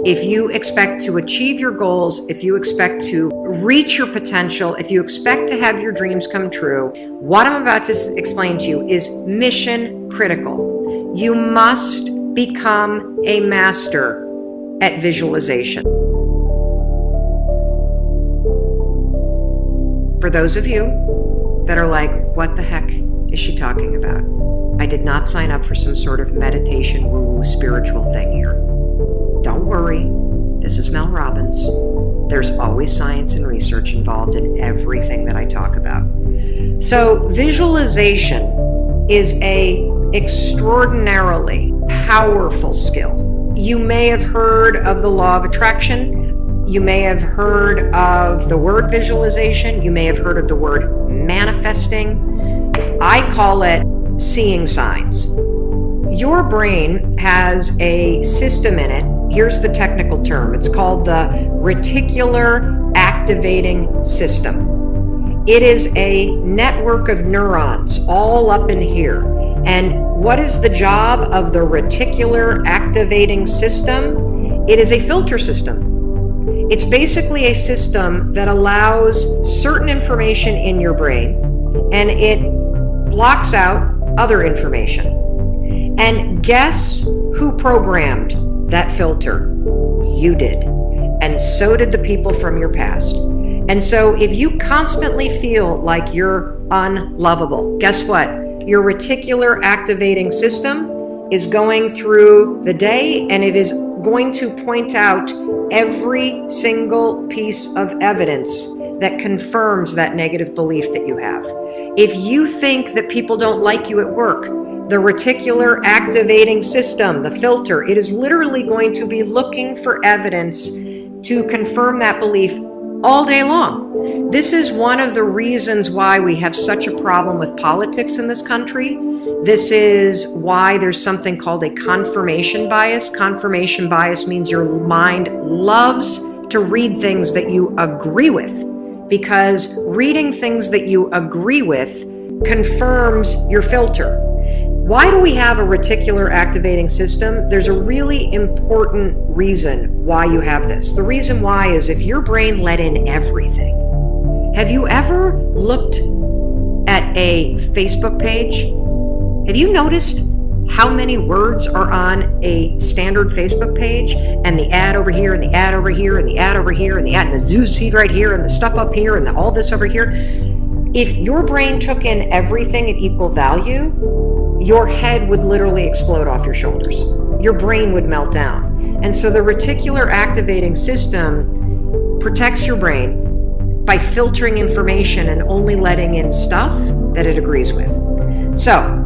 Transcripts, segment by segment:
if you expect to achieve your goals, if you expect to reach your potential, if you expect to have your dreams come true, what I'm about to explain to you is mission critical. You must become a master at visualization. For those of you that are like, what the heck is she talking about? I did not sign up for some sort of meditation, woo-woo, spiritual thing here. Don't worry, this is Mel Robbins. There's always science and research involved in everything that I talk about. So visualization is an extraordinarily powerful skill. You may have heard of the law of attraction. You may have heard of the word visualization. You may have heard of the word manifesting. I call it seeing signs. Your brain has a system in it. Here's the technical term. It's called the reticular activating system. It is a network of neurons all up in here. And what is the job of the reticular activating system? It is a filter system. It's basically a system that allows certain information in your brain and it blocks out other information. And guess who programmed that filter? You did. And so did the people from your past. And so if you constantly feel like you're unlovable, guess what? Your reticular activating system is going through the day and it is going to point out every single piece of evidence that confirms that negative belief that you have. If you think that people don't like you at work, the reticular activating system, the filter, it is literally going to be looking for evidence to confirm that belief all day long. This is one of the reasons why we have such a problem with politics in this country. This is why there's something called a confirmation bias. Confirmation bias means your mind loves to read things that you agree with, because reading things that you agree with confirms your filter. Why do we have a reticular activating system? There's a really important reason why you have this. The reason why is if your brain let in everything. Have you ever looked at a Facebook page? Have you noticed how many words are on a standard Facebook page, and the ad over here, and the ad over here, and the ad over here, and the ad, and the news feed right here, and the stuff up here, and all this over here? If your brain took in everything at equal value, your head would literally explode off your shoulders. Your brain would melt down. And so the reticular activating system protects your brain by filtering information and only letting in stuff that it agrees with. So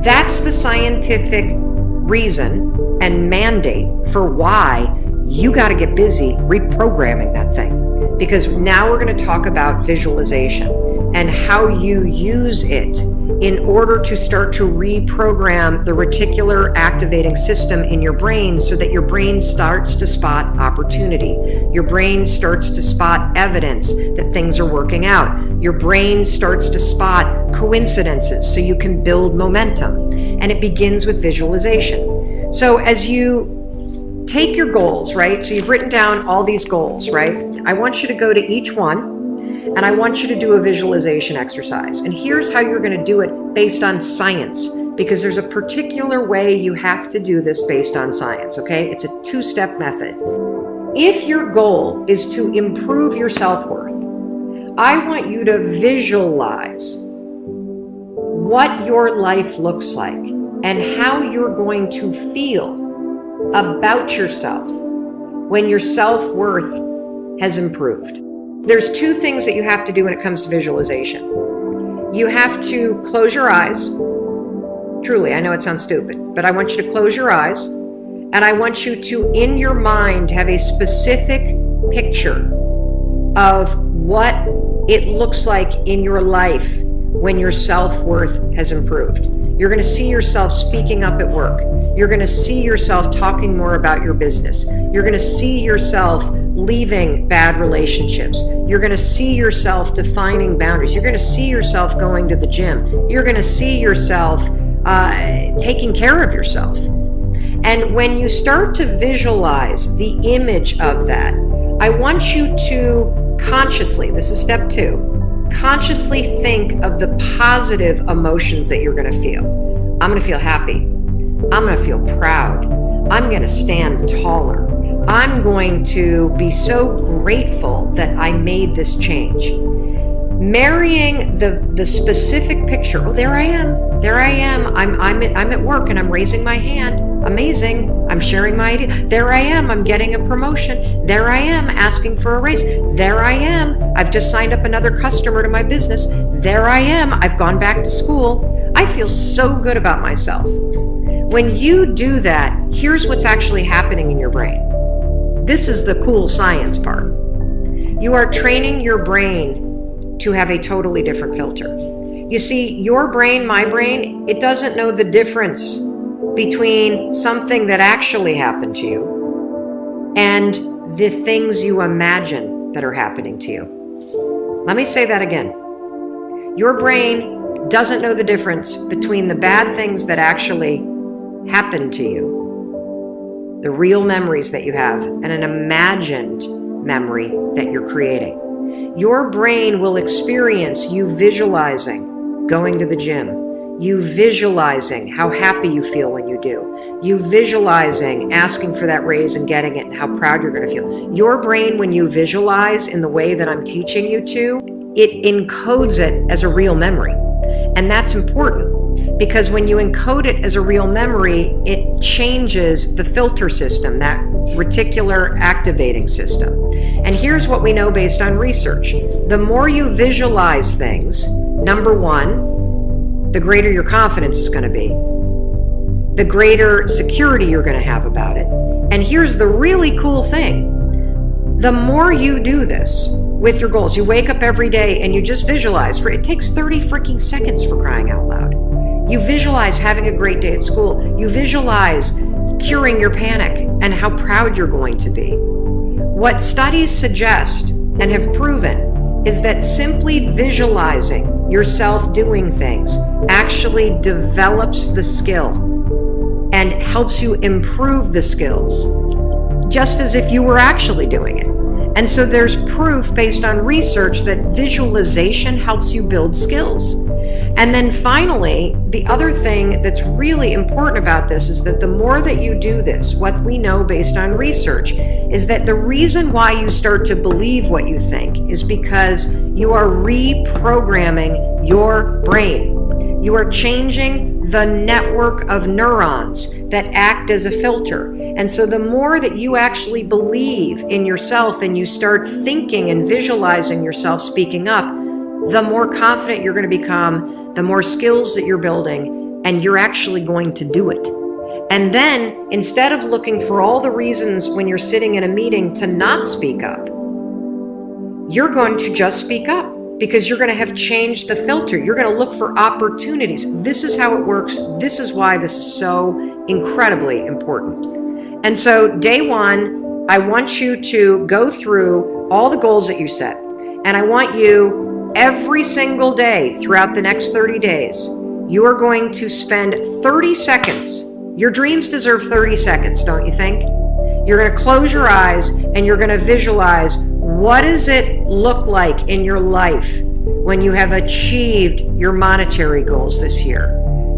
that's the scientific reason and mandate for why you got to get busy reprogramming that thing. Because now we're going to talk about visualization and how you use it in order to start to reprogram the reticular activating system in your brain so that your brain starts to spot opportunity. Your brain starts to spot evidence that things are working out. Your brain starts to spot coincidences so you can build momentum. And it begins with visualization. So as you take your goals, right? So you've written down all these goals, right? I want you to go to each one and I want you to do a visualization exercise. And here's how you're going to do it based on science, because there's a particular way you have to do this based on science, okay? It's a two-step method. If your goal is to improve your self-worth, I want you to visualize what your life looks like and how you're going to feel about yourself when your self-worth has improved. There's two things that you have to do when it comes to visualization. You have to close your eyes. Truly, I know it sounds stupid, but I want you to close your eyes, and I want you to, in your mind, have a specific picture of what it looks like in your life when your self-worth has improved. You're going to see yourself speaking up at work. You're going to see yourself talking more about your business. You're going to see yourself leaving bad relationships. You're going to see yourself defining boundaries. You're going to see yourself going to the gym. You're going to see yourself taking care of yourself. And when you start to visualize the image of that, I want you to consciously, this is step 2, consciously think of the positive emotions that you're going to feel. I'm going to feel happy. I'm going to feel proud. I'm going to stand taller. I'm going to be so grateful that I made this change. Marrying the specific picture. Oh, there I am. There I am. I'm at work and I'm raising my hand. Amazing. I'm sharing my idea. There I am. I'm getting a promotion. There I am asking for a raise. There I am. I've just signed up another customer to my business. There I am. I've gone back to school. I feel so good about myself. When you do that, here's what's actually happening in your brain. This is the cool science part. You are training your brain to have a totally different filter. You see, your brain, my brain, it doesn't know the difference between something that actually happened to you and the things you imagine that are happening to you. Let me say that again. Your brain doesn't know the difference between the bad things that actually happened to you, the real memories that you have, and an imagined memory that you're creating. Your brain will experience you visualizing going to the gym, you visualizing how happy you feel when you do, you visualizing asking for that raise and getting it and how proud you're going to feel. Your brain, when you visualize in the way that I'm teaching you to, it encodes it as a real memory. And that's important because when you encode it as a real memory, it changes the filter system, that reticular activating system. And here's what we know based on research. The more you visualize things, number one, the greater your confidence is going to be, the greater security you're going to have about it. And here's the really cool thing. The more you do this with your goals, you wake up every day and you just visualize. It takes 30 freaking seconds, for crying out loud. You visualize having a great day at school. You visualize curing your panic and how proud you're going to be. What studies suggest and have proven is that simply visualizing yourself doing things actually develops the skill and helps you improve the skills, just as if you were actually doing it. And so there's proof based on research that visualization helps you build skills. And then finally, the other thing that's really important about this is that the more that you do this, what we know based on research is that the reason why you start to believe what you think is because you are reprogramming your brain. You are changing the network of neurons that act as a filter. And so the more that you actually believe in yourself and you start thinking and visualizing yourself speaking up, the more confident you're going to become, the more skills that you're building, and you're actually going to do it. And then instead of looking for all the reasons when you're sitting in a meeting to not speak up, you're going to just speak up. Because you're going to have changed the filter. You're going to look for opportunities. This is how it works. This is why this is so incredibly important. And so day one, I want you to go through all the goals that you set. And I want you every single day throughout the next 30 days, you are going to spend 30 seconds. Your dreams deserve 30 seconds, don't you think? You're going to close your eyes and you're going to visualize, what does it look like in your life when you have achieved your monetary goals this year?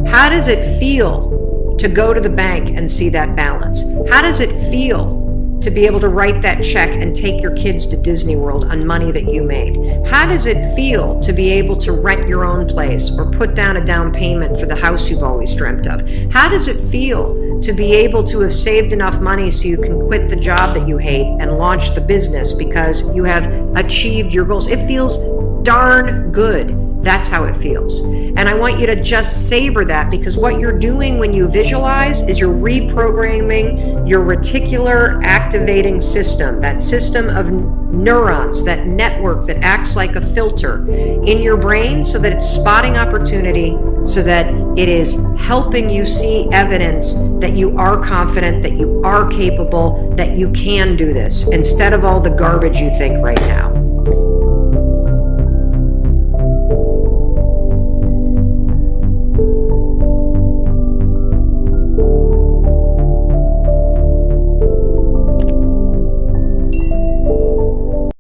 How does it feel to go to the bank and see that balance? How does it feel to be able to write that check and take your kids to Disney World on money that you made? How does it feel to be able to rent your own place or put down a down payment for the house you've always dreamt of? How does it feel to be able to have saved enough money so you can quit the job that you hate and launch the business because you have achieved your goals? It feels darn good. That's how it feels. And I want you to just savor that, because what you're doing when you visualize is you're reprogramming your reticular activating system, that system of neurons, that network that acts like a filter in your brain so that it's spotting opportunity, so that it is helping you see evidence that you are confident, that you are capable, that you can do this, instead of all the garbage you think right now.